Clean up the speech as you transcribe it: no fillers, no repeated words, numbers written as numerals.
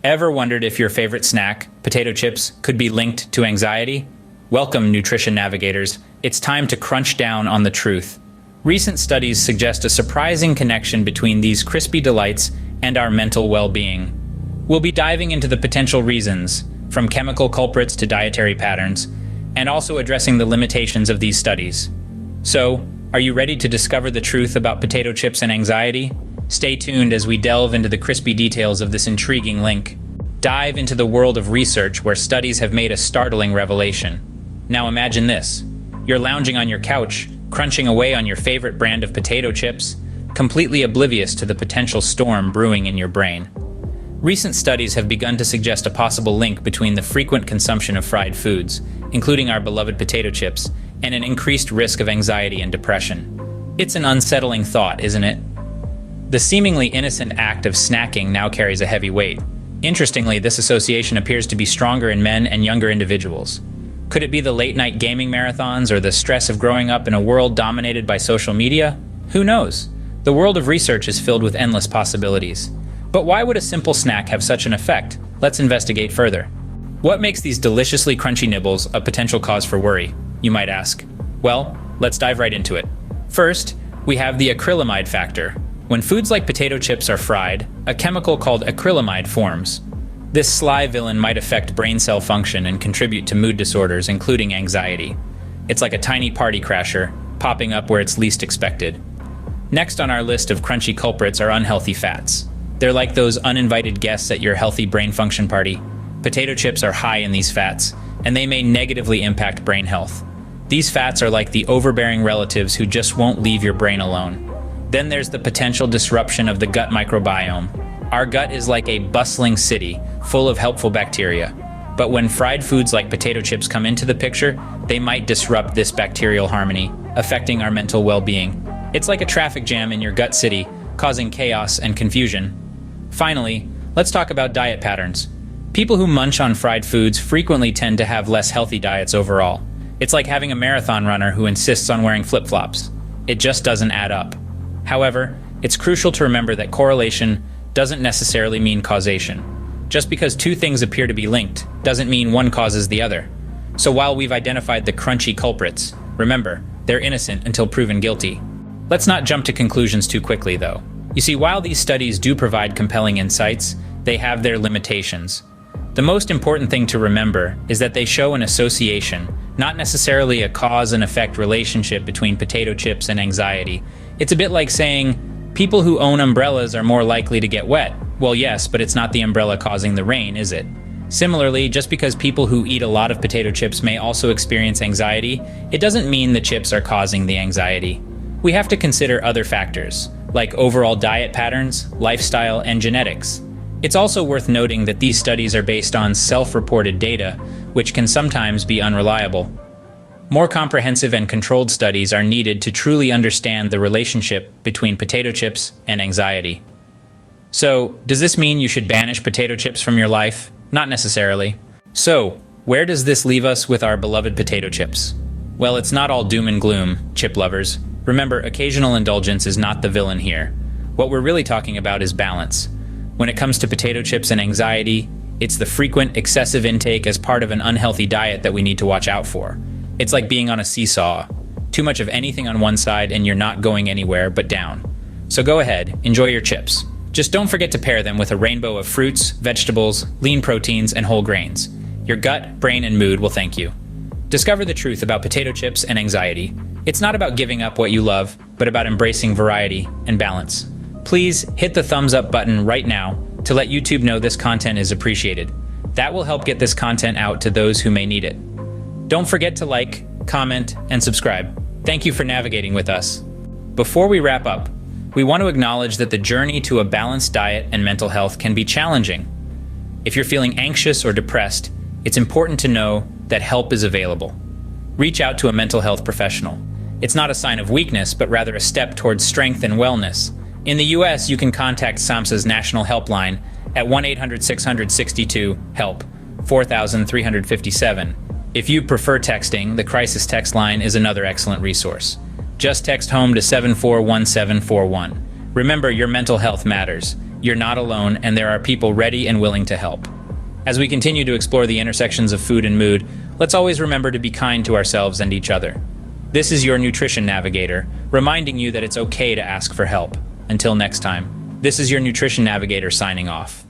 Ever wondered if your favorite snack, potato chips, could be linked to anxiety? Welcome, nutrition navigators. It's time to crunch down on the truth. Recent studies suggest a surprising connection between these crispy delights and our mental well-being. We'll be diving into the potential reasons, from chemical culprits to dietary patterns, and also addressing the limitations of these studies. So, are you ready to discover the truth about potato chips and anxiety? Stay tuned as we delve into the crispy details of this intriguing link. Dive into the world of research where studies have made a startling revelation. Now imagine this. You're lounging on your couch, crunching away on your favorite brand of potato chips, completely oblivious to the potential storm brewing in your brain. Recent studies have begun to suggest a possible link between the frequent consumption of fried foods, including our beloved potato chips, and an increased risk of anxiety and depression. It's an unsettling thought, isn't it? The seemingly innocent act of snacking now carries a heavy weight. Interestingly, this association appears to be stronger in men and younger individuals. Could it be the late-night gaming marathons or the stress of growing up in a world dominated by social media? Who knows? The world of research is filled with endless possibilities. But why would a simple snack have such an effect? Let's investigate further. What makes these deliciously crunchy nibbles a potential cause for worry, you might ask? Well, let's dive right into it. First, we have the acrylamide factor. When foods like potato chips are fried, a chemical called acrylamide forms. This sly villain might affect brain cell function and contribute to mood disorders, including anxiety. It's like a tiny party crasher, popping up where it's least expected. Next on our list of crunchy culprits are unhealthy fats. They're like those uninvited guests at your healthy brain function party. Potato chips are high in these fats, and they may negatively impact brain health. These fats are like the overbearing relatives who just won't leave your brain alone. Then there's the potential disruption of the gut microbiome. Our gut is like a bustling city, full of helpful bacteria. But when fried foods like potato chips come into the picture, they might disrupt this bacterial harmony, affecting our mental well-being. It's like a traffic jam in your gut city, causing chaos and confusion. Finally, let's talk about diet patterns. People who munch on fried foods frequently tend to have less healthy diets overall. It's like having a marathon runner who insists on wearing flip-flops. It just doesn't add up. However, it's crucial to remember that correlation doesn't necessarily mean causation. Just because two things appear to be linked doesn't mean one causes the other. So while we've identified the crunchy culprits, remember, they're innocent until proven guilty. Let's not jump to conclusions too quickly, though. You see, while these studies do provide compelling insights, they have their limitations. The most important thing to remember is that they show an association, not necessarily a cause and effect relationship between potato chips and anxiety. It's a bit like saying, people who own umbrellas are more likely to get wet. Well, yes, but it's not the umbrella causing the rain, is it? Similarly, just because people who eat a lot of potato chips may also experience anxiety, it doesn't mean the chips are causing the anxiety. We have to consider other factors, like overall diet patterns, lifestyle, and genetics. It's also worth noting that these studies are based on self-reported data, which can sometimes be unreliable. More comprehensive and controlled studies are needed to truly understand the relationship between potato chips and anxiety. So, does this mean you should banish potato chips from your life? Not necessarily. So, where does this leave us with our beloved potato chips? Well, it's not all doom and gloom, chip lovers. Remember, occasional indulgence is not the villain here. What we're really talking about is balance. When it comes to potato chips and anxiety, it's the frequent, excessive intake as part of an unhealthy diet that we need to watch out for. It's like being on a seesaw. Too much of anything on one side and you're not going anywhere but down. So go ahead, enjoy your chips. Just don't forget to pair them with a rainbow of fruits, vegetables, lean proteins, and whole grains. Your gut, brain, and mood will thank you. Discover the truth about potato chips and anxiety. It's not about giving up what you love, but about embracing variety and balance. Please hit the thumbs up button right now to let YouTube know this content is appreciated. That will help get this content out to those who may need it. Don't forget to like, comment, and subscribe. Thank you for navigating with us. Before we wrap up, we want to acknowledge that the journey to a balanced diet and mental health can be challenging. If you're feeling anxious or depressed, it's important to know that help is available. Reach out to a mental health professional. It's not a sign of weakness, but rather a step towards strength and wellness. In the US, you can contact SAMHSA's national helpline at 1-800-662-HELP, 4357. If you prefer texting, the crisis text line is another excellent resource. Just text HOME to 741741. Remember, your mental health matters, You're not alone, and there are people ready and willing to help. As we continue to explore the intersections of food and mood, let's always remember to be kind to ourselves and each other. This is your Nutrition Navigator, reminding you that it's okay to ask for help. Until next time, this is your Nutrition Navigator signing off.